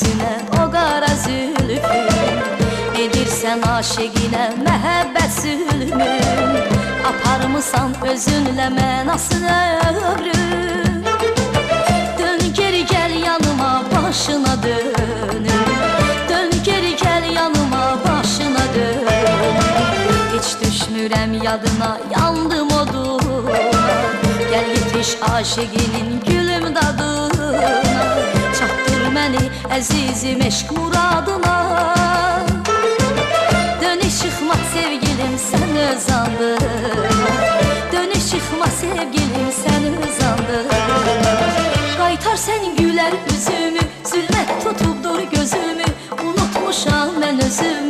yüzüne o qara zülfün, edirsən aşiqinə məhəbbət zülmün, aparmısan özünlə mənasını ömrün. Dön geri gəl yanıma, başına dönüm, dön geri gəl yanıma, başına dönüm. Heç düşmürəm yadına, yandım oduna, gəl yetiş aşiqinin gülüm dadına, çatdır məni əzizim eşq muradına. Dönüş çıxma sevgilim sən öz andına, dönüş çıxma sevgilim sən öz andına. Qaytar sən gülər üzümü, zülmət tutubdur gözümü, unutmuşam mən özümü.